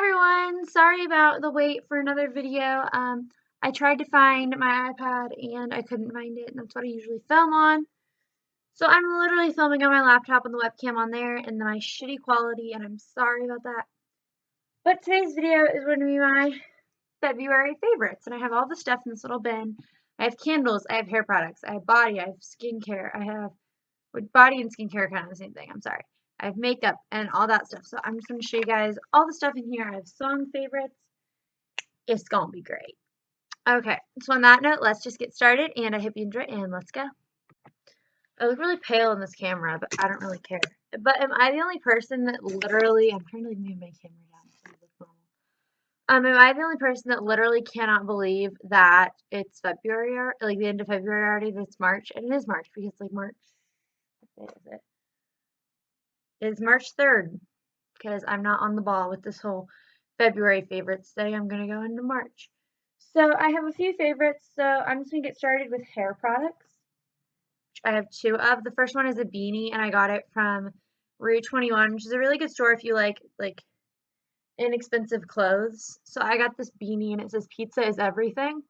everyone! Sorry about the wait for another video. I tried to find my iPad and I couldn't find it, and that's what I usually film on. So I'm literally filming on my laptop and the webcam on there and my shitty quality, and I'm sorry about that. But today's video is going to be my February favorites, and I have all the stuff in this little bin. I have candles, I have hair products, I have body, I have skincare, I have body and skincare are kind of the same thing, I'm sorry. I have makeup and all that stuff. So I'm just going to show you guys all the stuff in here. I have song favorites. It's going to be great. Okay, so on that note, let's just get started, and I hope you enjoy, and let's go. I look really pale in this camera, but I don't really care. But am I the only person that literally, I'm trying to move my camera down so it looks normal. Am I the only person that literally cannot believe that it's February, or like the end of February already, that it's March? And it is March, because like March, what day is it? It's March 3rd, because I'm not on the ball with this whole February favorites thing. I'm going to go into March. So I have a few favorites, so I'm just going to get started with hair products, which I have two of. The first one is a beanie, and I got it from Rue 21, which is a really good store if you like inexpensive clothes. So I got this beanie, and it says pizza is everything.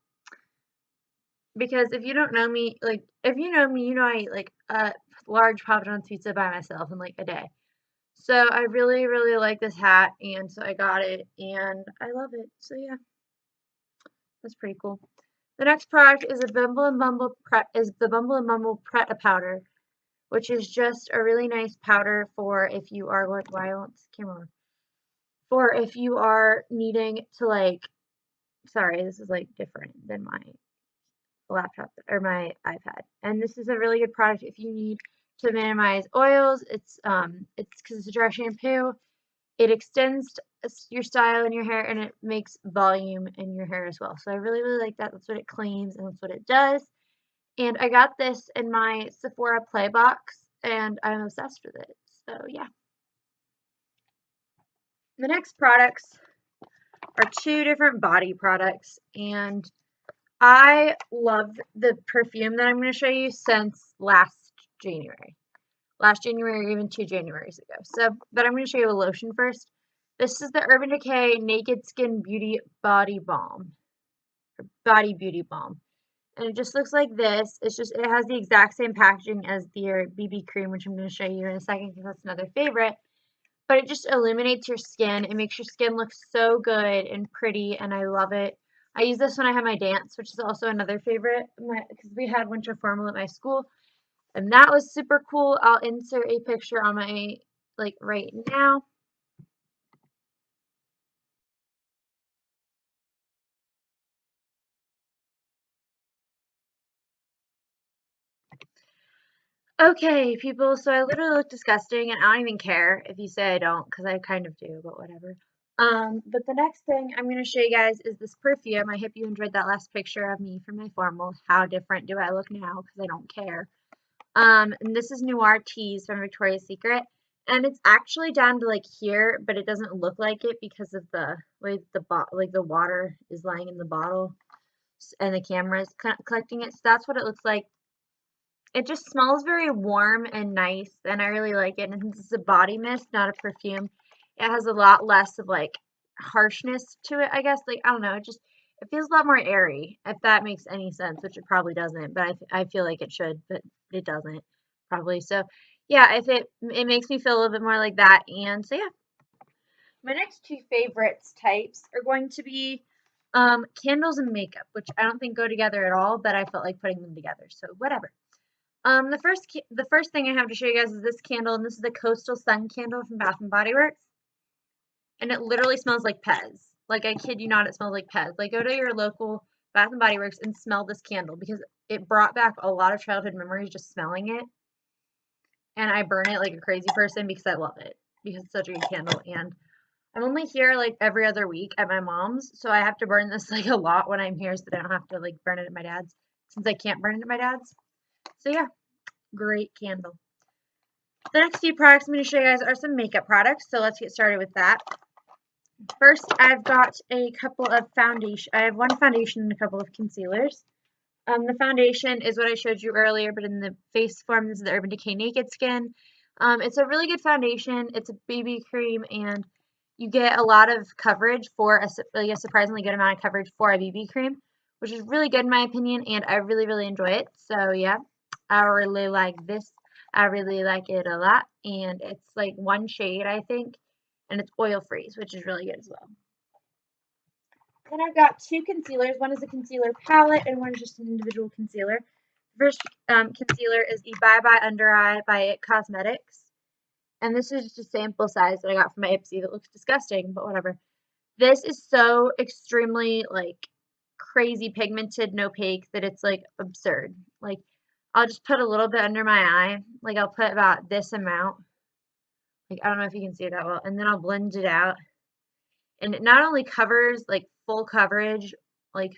Because if you don't know me, if you know me, you know I eat like a large Papa John's pizza by myself in like a day. So I really, really like this hat, and so I got it, and I love it. So yeah, that's pretty cool. The next product is the Bumble and Bumble Pret powder, which is just a really nice powder for if you are going. Why I want this camera on? For if you are needing to sorry, this is like different than my laptop or my iPad, and this is a really good product if you need to minimize oils. It's because it's a dry shampoo. It extends your style in your hair, and it makes volume in your hair as well. So I really, really like that. That's what it cleans, and that's what it does. And I got this in my Sephora Play box, and I'm obsessed with it. So yeah. The next products are two different body products, and I love the perfume that I'm going to show you since last January. Last January, or even 2 Januaries ago. But I'm going to show you a lotion first. This is the Urban Decay Naked Skin Beauty Body Balm. Or Body Beauty Balm. And it just looks like this. It has the exact same packaging as the BB cream, which I'm going to show you in a second because that's another favorite. But it just illuminates your skin. It makes your skin look so good and pretty, and I love it. I use this when I have my dance, which is also another favorite, because we had winter formal at my school. And that was super cool. I'll insert a picture on my, right now. Okay, people, so I literally look disgusting, and I don't even care if you say I don't, because I kind of do, but whatever. But the next thing I'm going to show you guys is this perfume. I hope you enjoyed that last picture of me from my formal. How different do I look now, because I don't care. And this is Noir Tease from Victoria's Secret. And it's actually down to here, but it doesn't look like it because of the way the water is lying in the bottle and the camera is collecting it. So that's what it looks like. It just smells very warm and nice, and I really like it. And since it's a body mist, not a perfume, it has a lot less of harshness to it, I guess. I don't know, it feels a lot more airy, if that makes any sense, which it probably doesn't, but I feel like it should, but it doesn't probably. So yeah, if it makes me feel a little bit more like that. And so yeah, my next two favorites types are going to be candles and makeup, which I don't think go together at all, but I felt like putting them together, so whatever. The first thing I have to show you guys is this candle, and this is the Coastal Sun candle from Bath and Body Works, and it literally smells like Pez. I kid you not, it smells like Pez. Go to your local Bath and Body Works and smell this candle, because it brought back a lot of childhood memories just smelling it, and I burn it like a crazy person because I love it, because it's such a good candle. And I'm only here every other week at my mom's, so I have to burn this a lot when I'm here, so that I don't have to burn it at my dad's, since I can't burn it at my dad's. So yeah, great candle. The next few products I'm going to show you guys are some makeup products, so let's get started with that. First, I've got a couple of foundation. I have one foundation and a couple of concealers. The foundation is what I showed you earlier, but in the face form. This is the Urban Decay Naked Skin. It's a really good foundation. It's a BB cream, and you get a lot of coverage for a surprisingly good amount of coverage for a BB cream, which is really good in my opinion, and I really, really enjoy it. So yeah, I really like this. I really like it a lot, and it's like one shade, I think, and it's oil free, which is really good as well. Then I've got two concealers. One is a concealer palette, and one is just an individual concealer. The first concealer is the Bye Bye Under Eye by IT Cosmetics. And this is just a sample size that I got from my Ipsy that looks disgusting, but whatever. This is so extremely, like, crazy pigmented and opaque that it's, like, absurd. Like, I'll just put a little bit under my eye. Like, I'll put about this amount. Like, I don't know if you can see it that well. And then I'll blend it out. And it not only covers, like, full coverage, like,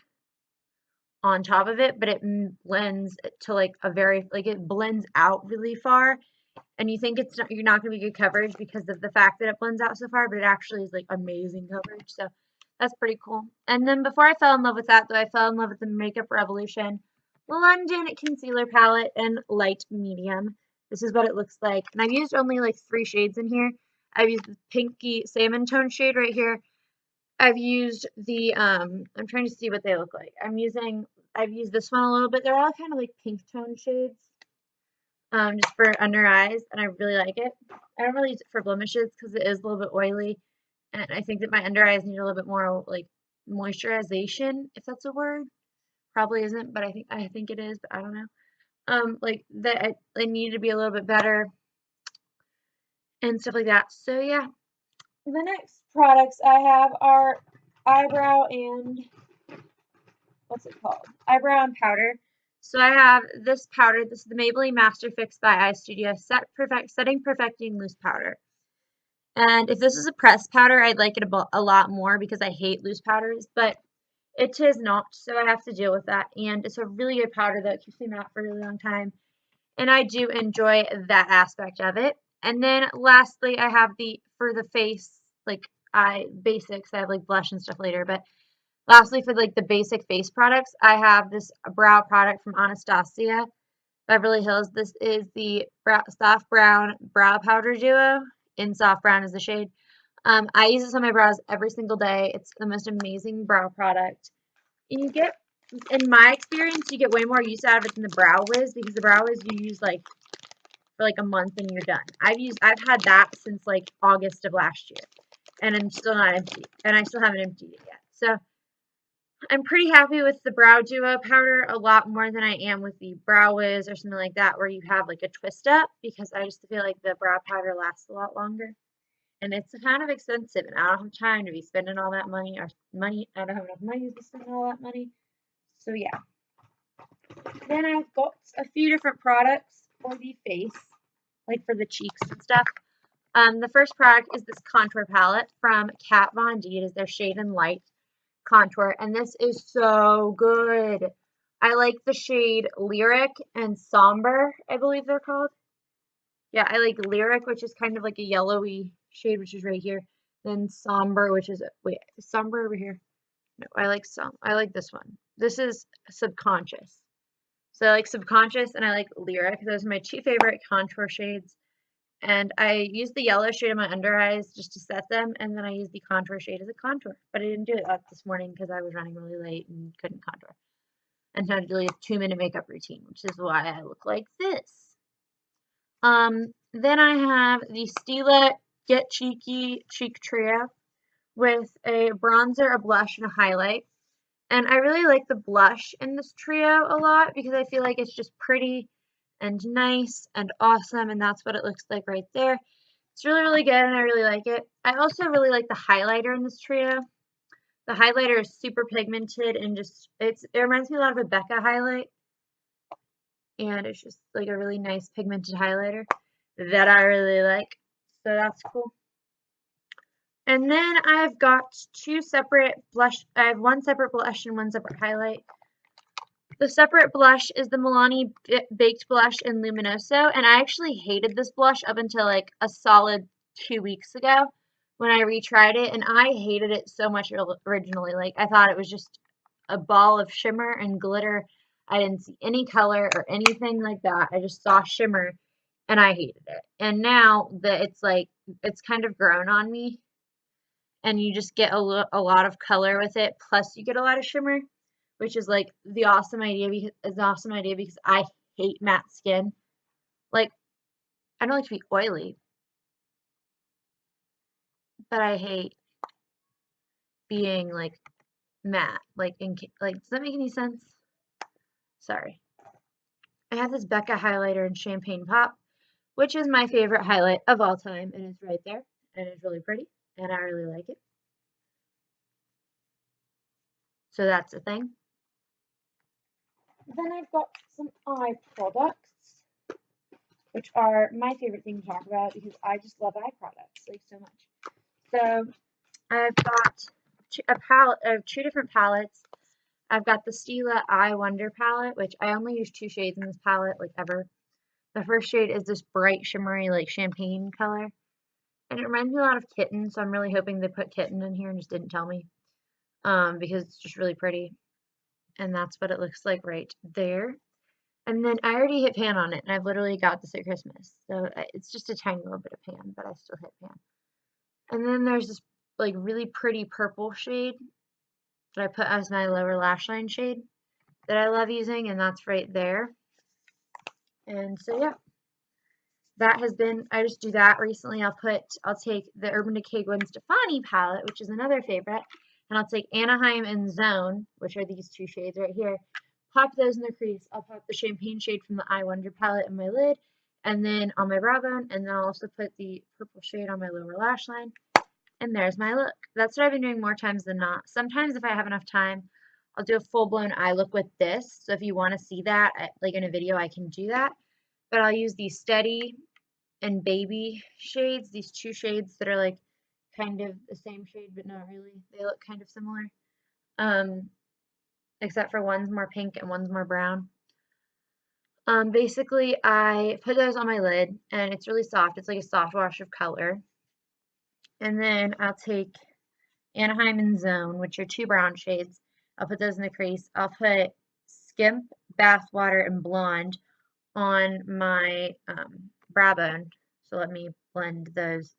on top of it, but it blends to, like, it blends out really far. And you think you're not going to be good coverage because of the fact that it blends out so far, but it actually is like amazing coverage. So that's pretty cool. And then before I fell in love with that, though, I fell in love with the Makeup Revolution London Concealer Palette in light medium. This is what it looks like. And I've used only like 3 shades in here. I've used the pinky salmon tone shade right here. I've used the, I'm trying to see what they look like. I've used this one a little bit. They're all kind of like pink tone shades. Just for under eyes, and I really like it. I don't really use it for blemishes because it is a little bit oily, and I think that my under eyes need a little bit more like moisturization, if that's a word. Probably isn't, but I think it is, but I don't know. Like that they need to be a little bit better and stuff like that. So yeah, the next products I have are eyebrow and what's it called? Eyebrow and powder. So I have this powder. This is the Maybelline Master Fix by Eye Studio Setting Perfecting Loose Powder. And if this is a pressed powder, I'd like it a lot more because I hate loose powders, but it is not, so I have to deal with that. And it's a really good powder that keeps me matte for a really long time. And I do enjoy that aspect of it. And then lastly, I have for the face, like eye basics, I have like blush and stuff later, but lastly, for like the basic face products, I have this brow product from Anastasia Beverly Hills. This is the Soft Brown Brow Powder Duo. In Soft Brown is the shade. I use this on my brows every single day. It's the most amazing brow product. And you get, in my experience, you get way more use out of it than the Brow Wiz, because the Brow Wiz you use like for like a month and you're done. I've had that since like August of last year, and I'm still not empty, and I still haven't emptied it yet. So I'm pretty happy with the Brow Duo powder a lot more than I am with the Brow Wiz or something like that where you have like a twist up, because I just feel like the brow powder lasts a lot longer. And it's kind of expensive, and I don't have time to be spending all that money, I don't have enough money to be spending all that money. So yeah. Then I've got a few different products for the face, like for the cheeks and stuff. The first product is this contour palette from Kat Von D. It is their Shade and Light contour, and this is so good. I like the shade Lyric and Somber, I believe they're called. Yeah, I like Lyric, which is kind of like a yellowy shade, which is right here. Then Somber, which is, wait, is Somber over here? No, I like this one. This is Subconscious. So I like Subconscious and I like Lyric. Those are my 2 favorite contour shades. And I use the yellow shade on my under eyes just to set them, and then I use the contour shade as a contour. But I didn't do it this morning because I was running really late and couldn't contour. And had to do a 2-minute makeup routine, which is why I look like this. Then I have the Stila Get Cheeky Cheek Trio with a bronzer, a blush, and a highlight. And I really like the blush in this trio a lot because I feel like it's just pretty and nice and awesome, and that's what it looks like right there. It's really, really good, and I really like it. I also really like the highlighter in this trio. The highlighter is super pigmented and just, it reminds me a lot of a Becca highlight. And it's just like a really nice pigmented highlighter that I really like. So that's cool. And then I've got 2 separate blush. I have 1 separate blush and 1 separate highlight. The separate blush is the Milani Baked Blush in Luminoso, and I actually hated this blush up until like a solid 2 weeks ago when I retried it, and I hated it so much originally. Like, I thought it was just a ball of shimmer and glitter. I didn't see any color or anything like that. I just saw shimmer, and I hated it. And now that it's kind of grown on me, and you just get a lot of color with it, plus you get a lot of shimmer, which is like the awesome idea because I hate matte skin. Like, I don't like to be oily, but I hate being like matte. Like, does that make any sense? Sorry. I have this Becca highlighter in Champagne Pop, which is my favorite highlight of all time, and it's right there, and it's really pretty, and I really like it. So that's a thing. Then I've got some eye products, which are my favorite thing to talk about because I just love eye products like so much. So I've got a palette of 2 different palettes. I've got the Stila Eye Wonder palette, which I only use 2 shades in this palette, like ever. The first shade is this bright, shimmery, like champagne color. And it reminds me a lot of Kitten, so I'm really hoping they put Kitten in here and just didn't tell me. Because it's just really pretty. And that's what it looks like right there. And then I already hit pan on it, and I've literally got this at Christmas. So it's just a tiny little bit of pan, but I still hit pan. And then there's this like really pretty purple shade that I put as my lower lash line shade that I love using, and that's right there. And so yeah, that has been, I just do that recently. I'll take the Urban Decay Gwen Stefani palette, which is another favorite, and I'll take Anaheim and Zone, which are these 2 shades right here, pop those in the crease. I'll pop the champagne shade from the Eye Wonder palette in my lid, and then on my brow bone, and then I'll also put the purple shade on my lower lash line, and there's my look. That's what I've been doing more times than not. Sometimes if I have enough time, I'll do a full-blown eye look with this, so if you want to see that, like in a video, I can do that, but I'll use these Steady and Baby shades, these 2 shades that are like kind of the same shade, but not really. They look kind of similar. Except for one's more pink and one's more brown. Basically, I put those on my lid, and it's really soft. It's like a soft wash of color. And then I'll take Anaheim and Zone, which are 2 brown shades. I'll put those in the crease. I'll put Skimp, Bathwater, and Blonde on my brow bone. So let me blend those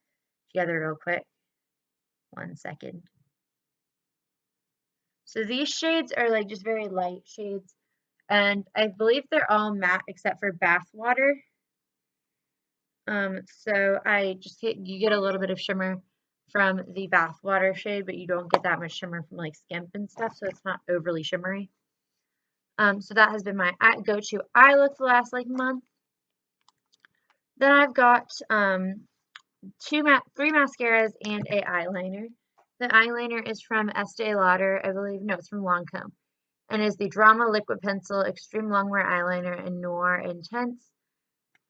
together real quick. 1 second. So these shades are like just very light shades, and I believe they're all matte except for Bathwater. So you get a little bit of shimmer from the Bathwater shade, but you don't get that much shimmer from like Skimp and stuff, so it's not overly shimmery. So that has been my go-to eye look the last like month. Then I've got 3 mascaras and a eyeliner. The eyeliner is from Estee Lauder, I believe. No, it's from Lancome, and is the Drama Liquid Pencil Extreme Longwear Eyeliner in Noir Intense.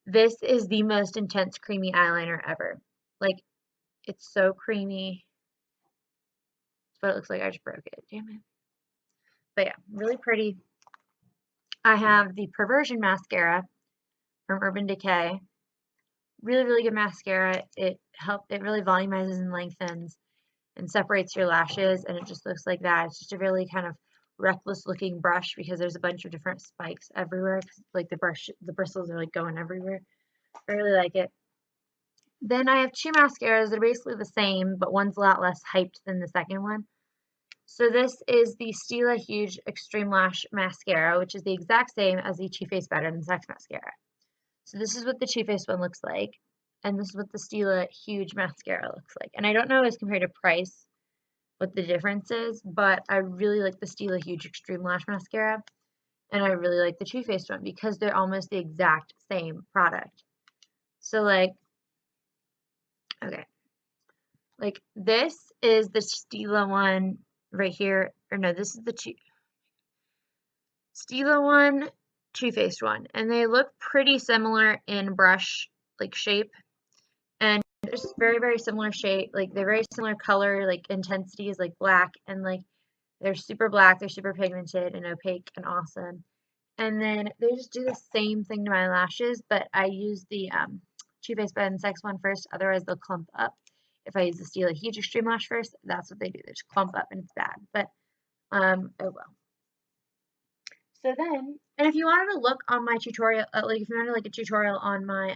This is the most intense creamy eyeliner ever. Like, it's so creamy. That's what it looks like. I just broke it. Damn it. But yeah, really pretty. I have the Perversion mascara from Urban Decay. Really, really good mascara. It really volumizes and lengthens and separates your lashes, and it just looks like that. It's just a really kind of reckless looking brush because there's a bunch of different spikes everywhere. Like the bristles are like going everywhere. I really like it. Then I have 2 mascaras that are basically the same, but one's a lot less hyped than the second one. So this is the Stila Huge Extreme Lash Mascara, which is the exact same as the Too Faced Better Than Sex Mascara. So this is what the Too Faced one looks like, and this is what the Stila Huge Mascara looks like. And I don't know as compared to price what the difference is, but I really like the Stila Huge Extreme Lash Mascara, and I really like the Too Faced one because they're almost the exact same product. So like, okay, like this is the Stila one right here, or no, this is the Stila one, Too Faced one, and they look pretty similar in brush like shape, and just very, very similar shape. Like they're very similar color, like intensity is like black, and like they're super black, they're super pigmented and opaque and awesome. And then they just do the same thing to my lashes, but I use the Too Faced Better Than Sex one first, otherwise they'll clump up. If I use the Stila Huge Extreme Lash first, that's what they do. They just clump up and it's bad. But oh well. So then, and if you wanted to look on my tutorial, like if you wanted like a tutorial on my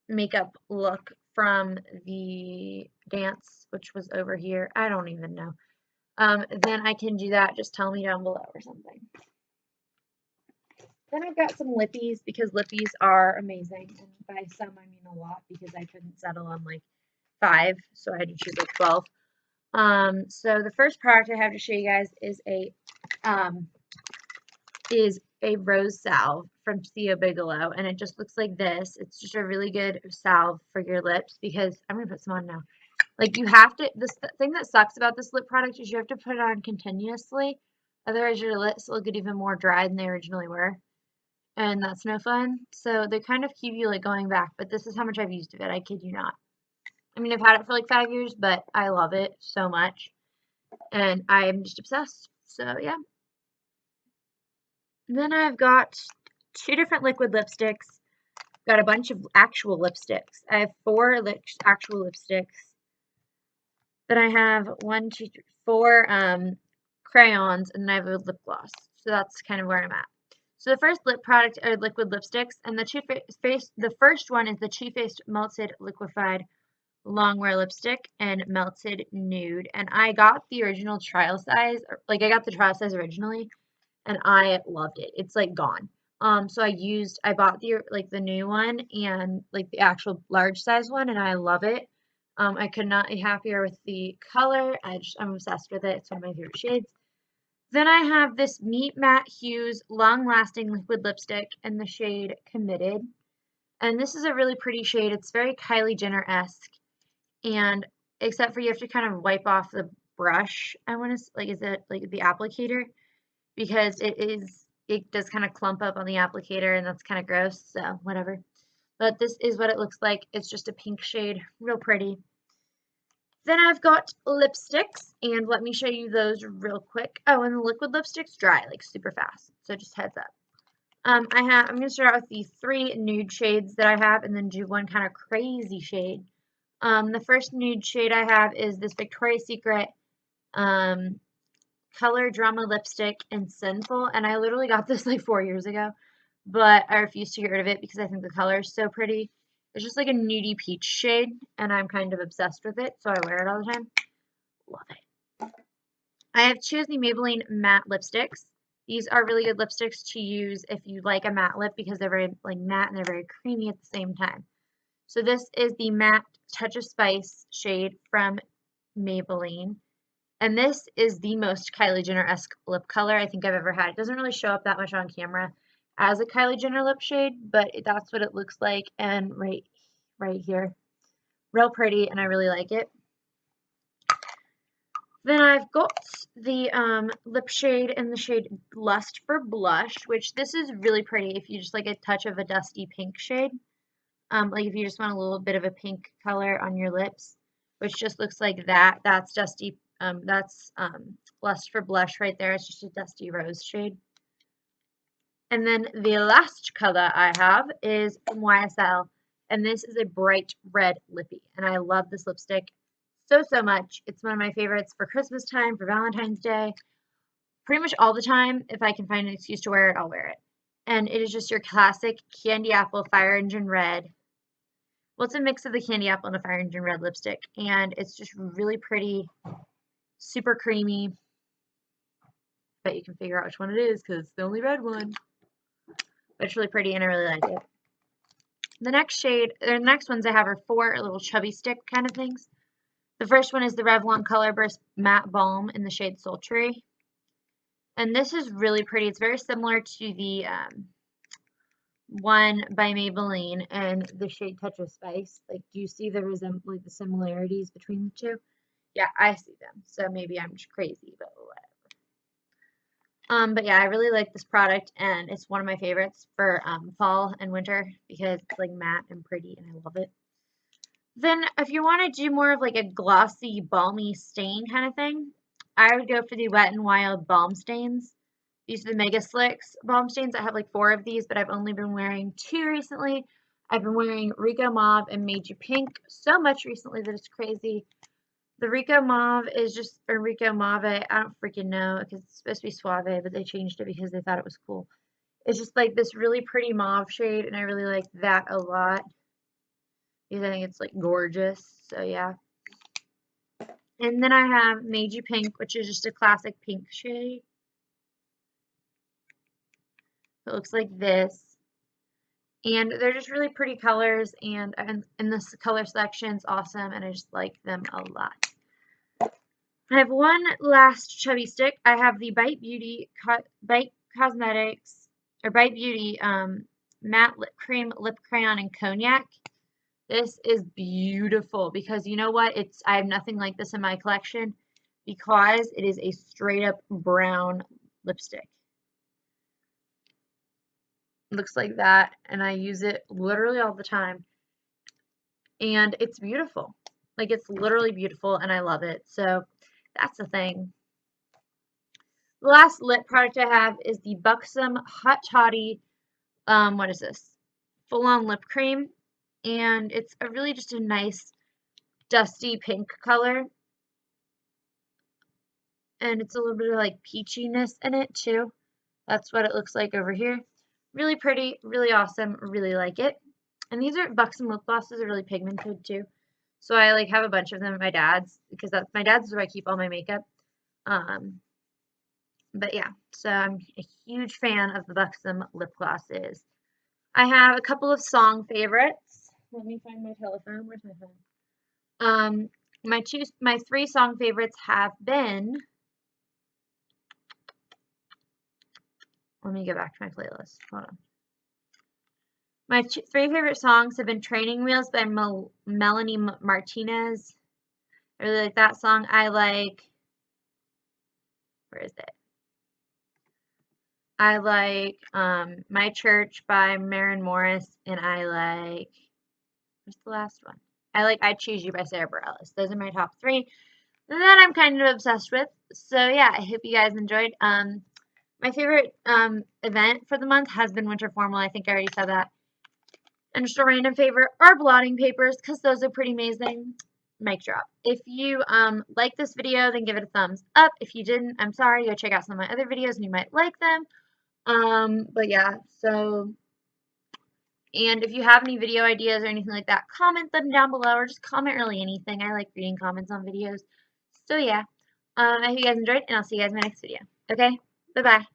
makeup look from the dance, which was over here. I don't even know. Then I can do that. Just tell me down below or something. Then I've got some lippies because lippies are amazing. And by some, I mean a lot because I couldn't settle on like 5, so I had to choose like 12. So the first product I have to show you guys is a rose salve from Theo Bigelow, and it just looks like this. It's just a really good salve for your lips because I'm gonna put some on now. Like you have to. The thing that sucks about this lip product is you have to put it on continuously, otherwise your lips will get even more dry than they originally were, and that's no fun. So they kind of keep you like going back. But this is how much I've used of it. I kid you not. I mean, I've had it for like 5 years, but I love it so much, and I'm just obsessed. So yeah. Then I've got 2 different liquid lipsticks. Got a bunch of actual lipsticks. I have 4 actual lipsticks. Then I have 1, 2, 3, 4 crayons, and then I have a lip gloss. So that's kind of where I'm at. So the first lip product are liquid lipsticks, and the first one is the Too Faced Melted Liquefied Longwear Lipstick and Melted Nude. And I got the original trial size, like I got the trial size originally, and I loved it. It's like gone. So I bought the new one and like the actual large size one, and I love it. I could not be happier with the color. I'm obsessed with it. It's one of my favorite shades. Then I have this Meet Matte Hues Long Lasting Liquid Lipstick in the shade Committed. And this is a really pretty shade. It's very Kylie Jenner-esque. And except for you have to kind of wipe off the brush. Is it like the applicator? Because it does kind of clump up on the applicator and that's kind of gross, so whatever. But this is what it looks like. It's just a pink shade, real pretty. Then I've got lipsticks, and let me show you those real quick. Oh, and the liquid lipsticks dry like super fast, so just heads up. I'm going to start out with the 3 nude shades that I have and then do one kind of crazy shade. The first nude shade I have is this Victoria's Secret Color Drama Lipstick in Sinful, and I literally got this like 4 years ago, but I refuse to get rid of it because I think the color is so pretty. It's just like a nudie peach shade, and I'm kind of obsessed with it, so I wear it all the time. Love it. I have 2 of the Maybelline matte lipsticks. These are really good lipsticks to use if you like a matte lip because they're very like matte and they're very creamy at the same time. So this is the Matte Touch of Spice shade from Maybelline. And this is the most Kylie Jenner-esque lip color I think I've ever had. It doesn't really show up that much on camera as a Kylie Jenner lip shade, but that's what it looks like. And right here, real pretty, and I really like it. Then I've got the lip shade in the shade Lust for Blush, which this is really pretty if you just like a touch of a dusty pink shade. Like if you just want a little bit of a pink color on your lips, which just looks like that. That's dusty. That's Lust for Blush right there. It's just a dusty rose shade. And then the last color I have is from YSL, and this is a bright red lippy, and I love this lipstick so much. It's one of my favorites for Christmas time, for Valentine's Day, pretty much all the time. If I can find an excuse to wear it, I'll wear it. And it is just your classic Candy Apple Fire Engine Red. Well, it's a mix of the Candy Apple and a Fire Engine Red lipstick, and it's just really pretty, super creamy. Bet you can figure out which one it is because it's the only red one. But it's really pretty, and I really like it. The next ones I have are 4 little chubby stick kind of things. The first one is the Revlon Color Burst Matte Balm in the shade Sultry. And this is really pretty. It's very similar to the one by Maybelline and the shade Touch of Spice. Like, do you see the similarities between the 2? Yeah, I see them. So maybe I'm just crazy, but whatever. But yeah, I really like this product, and it's one of my favorites for fall and winter because it's like matte and pretty, and I love it. Then if you want to do more of like a glossy, balmy stain kind of thing, I would go for the Wet n Wild Balm Stains. These are the Mega Slicks Balm Stains. I have like 4 of these, but I've only been wearing 2 recently. I've been wearing Rico Mauve and Made You Pink so much recently that it's crazy. The Rico Mauve is just, or Rico Mauve, I don't freaking know, because it's supposed to be Suave, but they changed it because they thought it was cool. It's just like this really pretty mauve shade, and I really like that a lot. because I think it's like gorgeous. So yeah. And then I have Made You Pink, which is just a classic pink shade. It looks like this. And they're just really pretty colors, and this color selection's awesome, and I just like them a lot. I have one last chubby stick. I have the Bite Beauty Bite Cosmetics or Bite Beauty matte lip cream lip crayon in cognac. This is beautiful because you know what? I have nothing like this in my collection because it is a straight up brown lipstick. Looks like that, and I use it literally all the time, and it's beautiful. Like, it's literally beautiful, and I love it. So that's the thing. The last lip product I have is the Buxom Hot Toddy, what is this? Full On Lip Cream, and it's really just a nice dusty pink color, and it's a little bit of like peachiness in it too. That's what it looks like over here. Really pretty, really awesome, really like it. And these are Buxom lip glosses are really pigmented too. So I like have a bunch of them at my dad's because my dad's is where I keep all my makeup. But yeah, so I'm a huge fan of the Buxom lip glosses. I have a couple of song favorites. Let me find my telephone. Where's my phone? My three song favorites have been. Let me get back to my playlist. Hold on. My three favorite songs have been Training Wheels by Melanie Martinez. I really like that song. I like, where is it? I like My Church by Maren Morris, and I like, what's the last one? I like I Choose You by Sarah Bareilles. Those are my top three that I'm kind of obsessed with. So yeah, I hope you guys enjoyed. My favorite event for the month has been Winter Formal. I think I already said that. And just a random favorite are blotting papers because those are pretty amazing. Mic drop. If you like this video, then give it a thumbs up. If you didn't, I'm sorry. Go check out some of my other videos and you might like them. But yeah, so, and if you have any video ideas or anything like that, comment them down below or just comment really anything. I like reading comments on videos. So yeah, I hope you guys enjoyed and I'll see you guys in my next video. Okay, bye-bye.